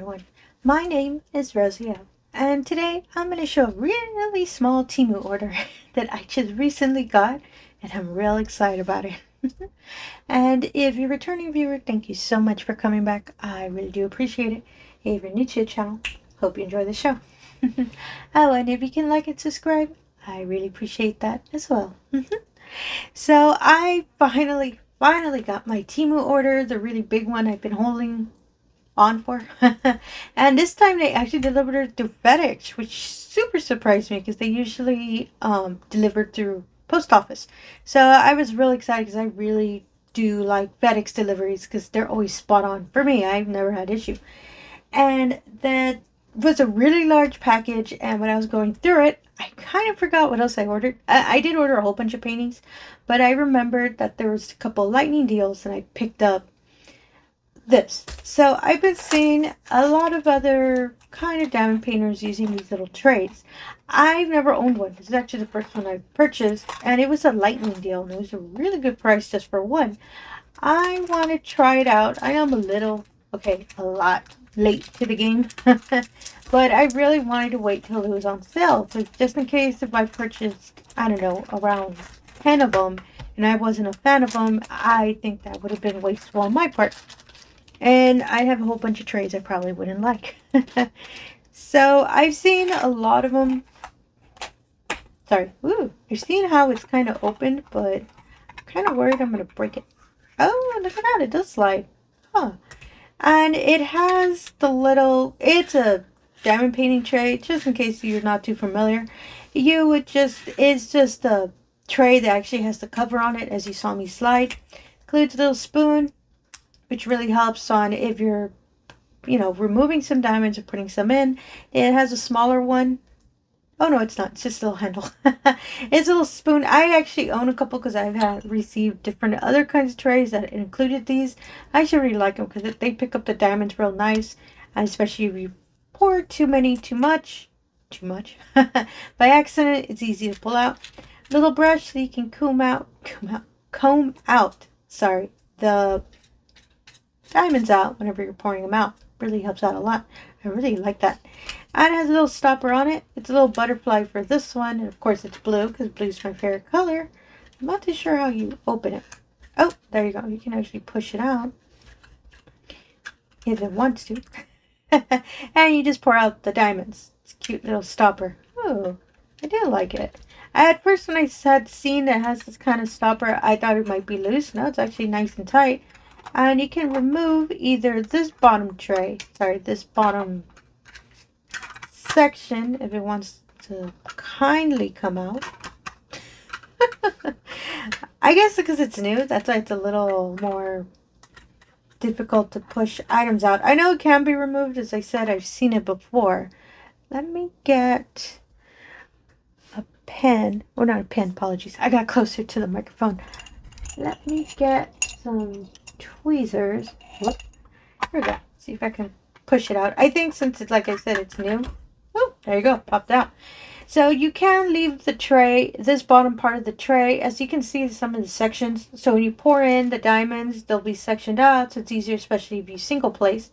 everyone, my name is Rosy O, and today I'm going to show a really small Temu order that I just recently got, and I'm real excited about it. And if you're a returning viewer, thank you so much for coming back. I really do appreciate it. If you're new to the channel, hope you enjoy the show. Oh, and if you can like and subscribe, I really appreciate that as well. So I finally got my Temu order, the really big one I've been holding on for. And this time they actually delivered it through FedEx, which super surprised me because they usually deliver through post office. So I was really excited because I really do like FedEx deliveries because they're always spot on for me. I've never had issue. And that was a really large package, and when I was going through it, I kind of forgot what else I ordered. I did order a whole bunch of paintings, but I remembered that there was a couple lightning deals, and I picked up this. So I've been seeing a lot of other kind of diamond painters using these little trays. I've never owned one. This is actually the first one I purchased, and it was a lightning deal, and it was a really good price just for one. I want to try it out. I know I'm a lot late to the game, but I really wanted to wait till it was on sale, so just in case if I purchased, I don't know, around 10 of them and I wasn't a fan of them, I think that would have been wasteful on my part, and I have a whole bunch of trays I probably wouldn't like. So I've seen a lot of them. I've seen how it's kind of open, but I'm kind of worried I'm going to break it. Oh, look at that, it does slide. Huh. And it has it's a diamond painting tray, just in case you're not too familiar. It's just a tray that actually has the cover on it, as you saw me slide. Includes a little spoon, which really helps on if you're, removing some diamonds or putting some in. It has a smaller one. Oh, no, it's not. It's just a little handle. It's a little spoon. I actually own a couple because I've received different other kinds of trays that included these. I actually really like them because they pick up the diamonds real nice. And especially if you pour too much, by accident, it's easy to pull out. Little brush so you can comb out, the diamonds out whenever you're pouring them out. Really helps out a lot. I really like that. And it has a little stopper on it. It's a little butterfly for this one. And of course it's blue because blue's my favorite color. I'm not too sure how you open it. Oh, there you go. You can actually push it out if it wants to. And you just pour out the diamonds. It's a cute little stopper. Oh, I do like it. At first when I had seen that it has this kind of stopper, I thought it might be loose. No, it's actually nice and tight. And you can remove either this bottom section if it wants to kindly come out. I guess because it's new, that's why it's a little more difficult to push items out. I know it can be removed. As I said, I've seen it before. Let me get a pen. Oh, not a pen, apologies. I got closer to the microphone. Let me get some tweezers. Whoop. Here we go. See if I can push it out. I think since it's, like I said, it's new. Oh, there you go. Popped out. So you can leave the tray, this bottom part of the tray, as you can see some of the sections. So when you pour in the diamonds, they'll be sectioned out. So it's easier, especially if you single place.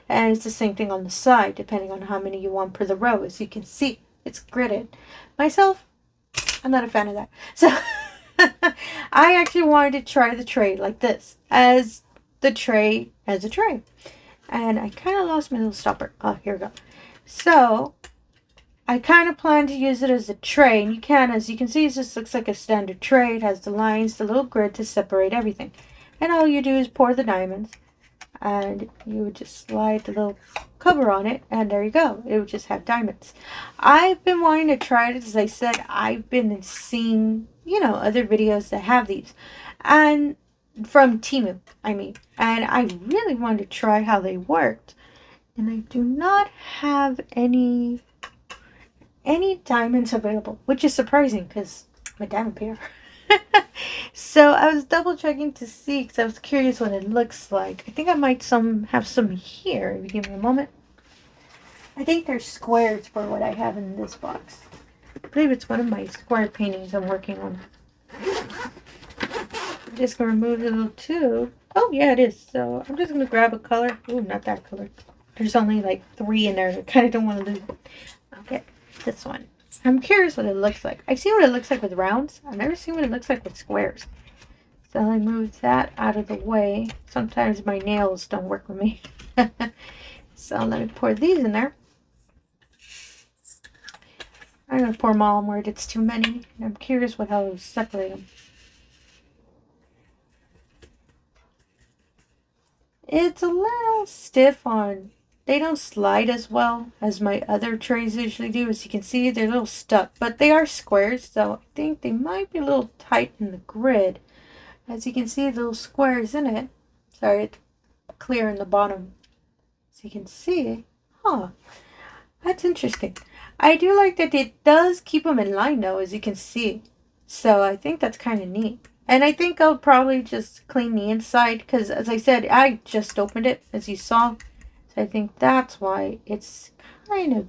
And it's the same thing on the side, depending on how many you want per the row. As you can see, it's gridded. Myself, I'm not a fan of that. So I actually wanted to try the tray like this, as a tray. And I kind of lost my little stopper. Oh, here we go. So I kind of plan to use it as a tray, and you can, as you can see, it just looks like a standard tray. It has the lines, the little grid to separate everything. And all you do is pour the diamonds, and you would just slide the little cover on it, and there you go. It would just have diamonds. I've been wanting to try it. As I said, I've been seeing, other videos that have these, and from Temu, and I really wanted to try how they worked. And I do not have any diamonds available, which is surprising because I'm a diamond painter. So I was double checking to see because I was curious what it looks like. I think I might have some here. If you give me a moment. I think they're squares for what I have in this box. I believe it's one of my square paintings I'm working on. I'm just going to remove the little tube. Oh, yeah, it is. So I'm just going to grab a color. Ooh, not that color. There's only like 3 in there. I kind of don't want to lose them. I'll get this one. I'm curious what it looks like. I've seen what it looks like with rounds. I've never seen what it looks like with squares. So I move that out of the way. Sometimes my nails don't work with me. So let me pour these in there. I'm going to pour them all. I'm worried it's too many. And I'm curious how to separate them. It's a little stiff on... They don't slide as well as my other trays usually do. As you can see, they're a little stuck. But they are squares, so I think they might be a little tight in the grid. As you can see, little squares in it. Sorry, it's clear in the bottom. So you can see. Huh. That's interesting. I do like that it does keep them in line though, as you can see. So I think that's kind of neat. And I think I'll probably just clean the inside because, as I said, I just opened it, as you saw. So I think that's why it's kind of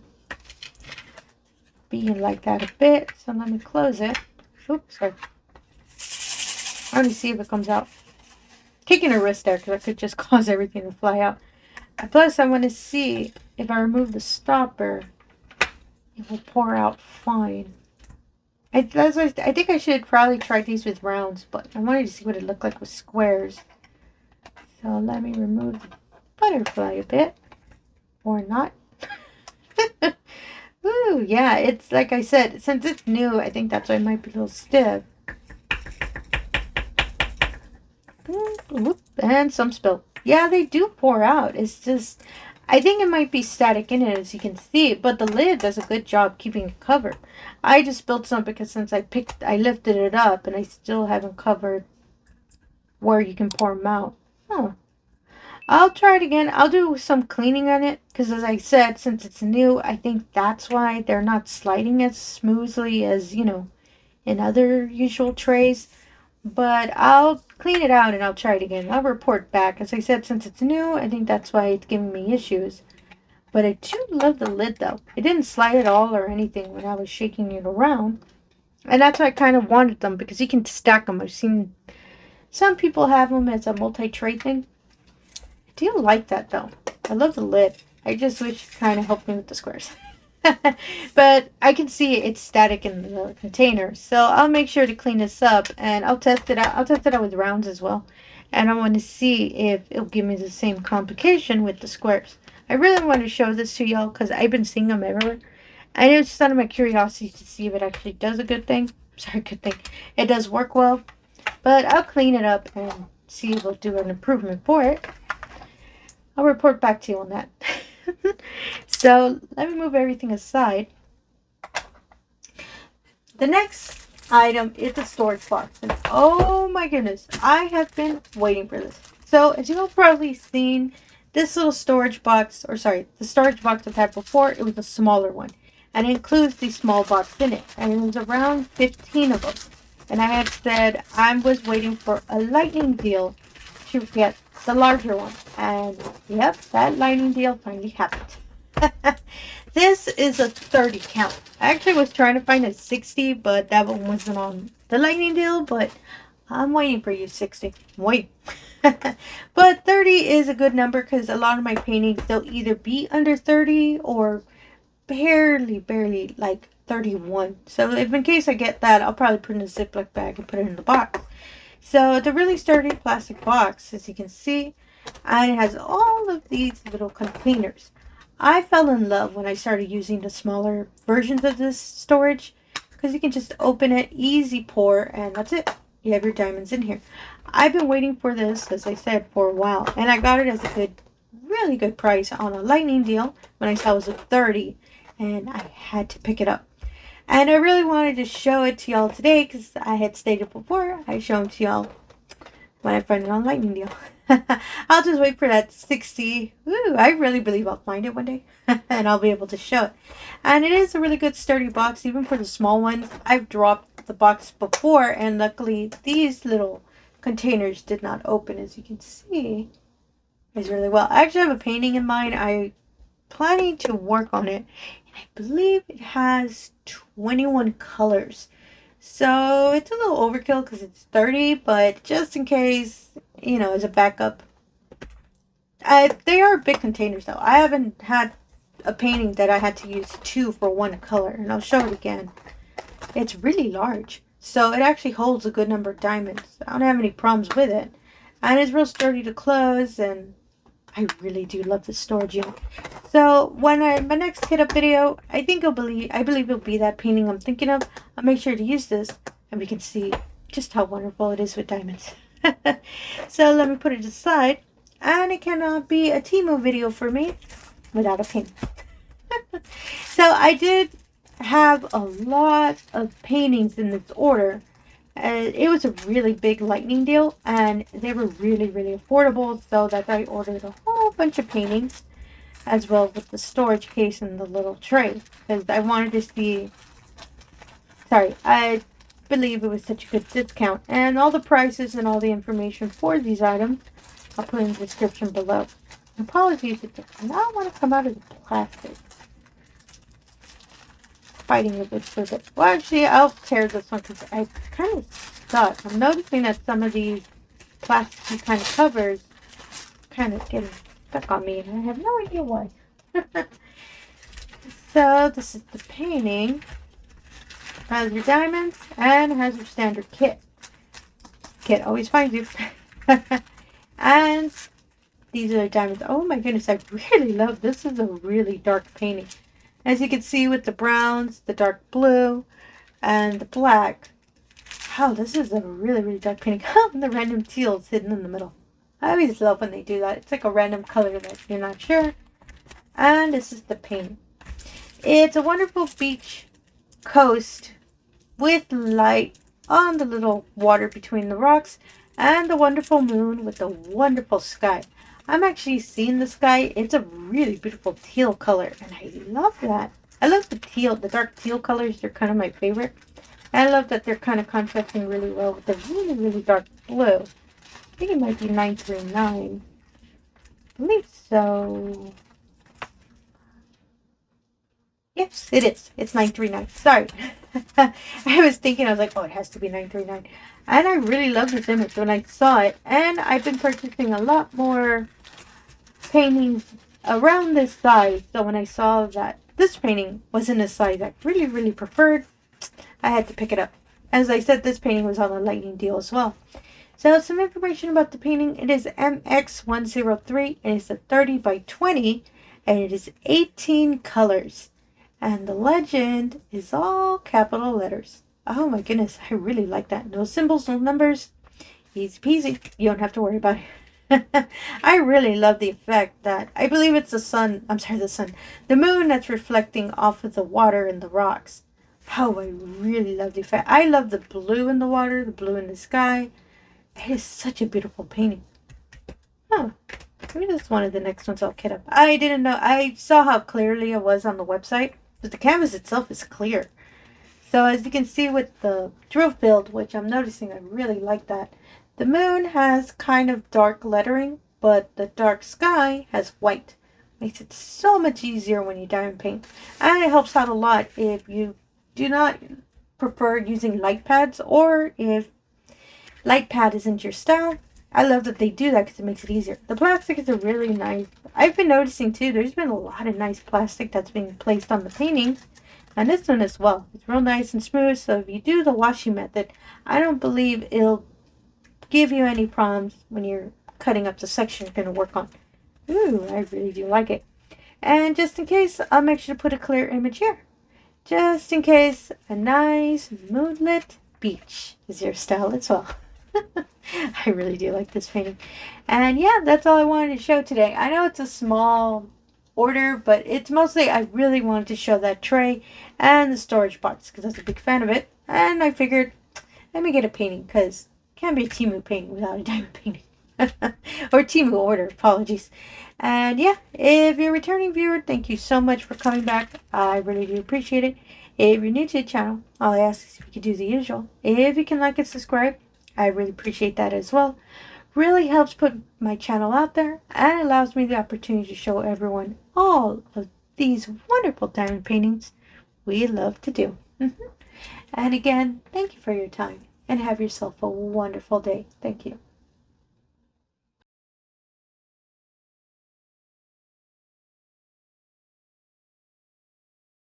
being like that a bit. So let me close it. Oops, sorry. I want to see if it comes out. Kicking a wrist there because I could just cause everything to fly out. Plus, I want to see if I remove the stopper, it will pour out fine. I think I should probably try these with rounds, but I wanted to see what it looked like with squares. So let me remove the butterfly a bit. Or not. Ooh, yeah, it's like I said, since it's new, I think that's why it might be a little stiff. And some spill. Yeah, they do pour out. It's just, I think it might be static in it, as you can see, but the lid does a good job keeping it covered. I just spilled some because since I lifted it up and I still haven't covered where you can pour them out. Huh. I'll try it again. I'll do some cleaning on it because, as I said, since it's new, I think that's why they're not sliding as smoothly as, you know, in other usual trays. But I'll clean it out and I'll try it again. I'll report back. As I said, since it's new, I think that's why it's giving me issues. But I do love the lid though. It didn't slide at all or anything when I was shaking it around. And that's why I kind of wanted them, because you can stack them. I've seen some people have them as a multi-tray thing. I do like that though. I love the lid. I just wish it kind of helped me with the squares. But I can see it's static in the container, so I'll make sure to clean this up and I'll test it out. I'll test it out with rounds as well, and I want to see if it'll give me the same complication with the squares. I really want to show this to y'all because I've been seeing them everywhere, and it's just out of my curiosity to see if it actually does a good thing. Sorry, good thing. It does work well, but I'll clean it up and see if it'll do an improvement for it. I'll report back to you on that. So let me move everything aside. The next item is a storage box, and oh my goodness, I have been waiting for this. So as you've probably seen, this little storage box, or sorry, the storage box I've had before, it was a smaller one, and it includes the small box in it, and it was around 15 of them. And I had said I was waiting for a lightning deal to get the larger one, and yep, that lightning deal finally happened. This is a 30 count. I actually was trying to find a 60, but that one wasn't on the lightning deal, but I'm waiting for you, 60. Wait. But 30 is a good number because a lot of my paintings, they'll either be under 30 or barely like 31. So if in case I get that, I'll probably put it in a Ziploc bag and put it in the box. So the really sturdy plastic box, as you can see, and it has all of these little containers. I fell in love when I started using the smaller versions of this storage because you can just open it, easy pour, and that's it. You have your diamonds in here. I've been waiting for this, as I said, for a while, and I got it as a really good price on a lightning deal when I saw it was a 30, and I had to pick it up. And I really wanted to show it to y'all today because I had stated before I show them to y'all when I find it on lightning deal. I'll just wait for that 60. Ooh, I really believe I'll find it one day and I'll be able to show it. And it is a really good sturdy box, even for the small ones. I've dropped the box before, and luckily these little containers did not open, as you can see. It's really well. I actually have a painting in mind. I'm planning to work on it, and I believe it has 21 colors. So it's a little overkill because it's 30, but just in case, you know, as a backup, They are big containers though. I haven't had a painting that I had to use 2 for 1 color, and I'll show it again. It's really large, so it actually holds a good number of diamonds. I don't have any problems with it, and it's real sturdy to close, and I really do love the storage unit. So when my next kit up video, I believe it'll be that painting I'm thinking of. I'll make sure to use this, and we can see just how wonderful it is with diamonds. So let me put it aside, and it cannot be a TEMU video for me without a painting. So I did have a lot of paintings in this order. It was a really big lightning deal, and they were really affordable, so that I ordered a whole bunch of paintings, as well with the storage case and the little tray, because I wanted to see. I believe it was such a good discount, and all the prices and all the information for these items I'll put in the description below. Apologies if it does not want to come out of the plastic. Fighting with it for a bit. Well, actually, I'll tear this one because I kind of stuck. I'm noticing that some of these plastic kind of covers kind of getting stuck on me, and I have no idea why. So this is the painting. Has your diamonds and has your standard kit. Kit always finds you. And these are the diamonds. Oh my goodness, I really love this. This is a really dark painting. As you can see with the browns, the dark blue, and the black. Wow, this is a really dark painting. The random teals hidden in the middle. I always love when they do that. It's like a random color that you're not sure. And this is the painting. It's a wonderful beach coast with light on the little water between the rocks, and the wonderful moon with the wonderful sky. I'm actually seeing the sky. It's a really beautiful teal color, and I love that. I love the teal, the dark teal colors. They're kind of my favorite. I love that they're kind of contrasting really well with the really dark blue. I think it might be 939. I believe so. Yes, it is. It's 939. Sorry. I was thinking, I was like, oh, it has to be 939. And I really love this image when I saw it. And I've been purchasing a lot more paintings around this size. So when I saw that this painting was in a size I really preferred, I had to pick it up. As I said, this painting was on a lightning deal as well. So some information about the painting. It is MX103. It is a 30 by 20. And it is 18 colors. And the legend is all capital letters. Oh my goodness, I really like that. No symbols, no numbers. Easy peasy. You don't have to worry about it. I really love the effect that, I believe it's the sun. I'm sorry, the sun. The moon that's reflecting off of the water and the rocks. Oh, I really love the effect. I love the blue in the water, the blue in the sky. It is such a beautiful painting. Oh, maybe this is one of the next ones I'll kit up. I didn't know. I saw how clearly it was on the website. But the canvas itself is clear. So as you can see with the drill field, which I'm noticing, I really like that. The moon has kind of dark lettering, but the dark sky has white. Makes it so much easier when you diamond paint. And it helps out a lot if you do not prefer using light pads, or if light pad isn't your style. I love that they do that because it makes it easier. The plastic is a really nice. I've been noticing too, there's been a lot of nice plastic that's being placed on the paintings. And this one as well. It's real nice and smooth. So if you do the washing method, I don't believe it'll give you any problems when you're cutting up the section you're going to work on. Ooh, I really do like it. And just in case, I'll make sure to put a clear image here. Just in case, a nice moonlit beach is your style as well. I really do like this painting. And yeah, that's all I wanted to show today. I know it's a small order, but it's mostly I really wanted to show that tray and the storage box because I was a big fan of it. And I figured, let me get a painting because it can't be a TEMU painting without a diamond painting. Or TEMU order, apologies. And yeah, if you're a returning viewer, thank you so much for coming back. I really do appreciate it. If you're new to the channel, all I ask is if you could do the usual. If you can like and subscribe, I really appreciate that as well. Really helps put my channel out there and allows me the opportunity to show everyone all of these wonderful diamond paintings we love to do. And again, thank you for your time and have yourself a wonderful day. Thank you.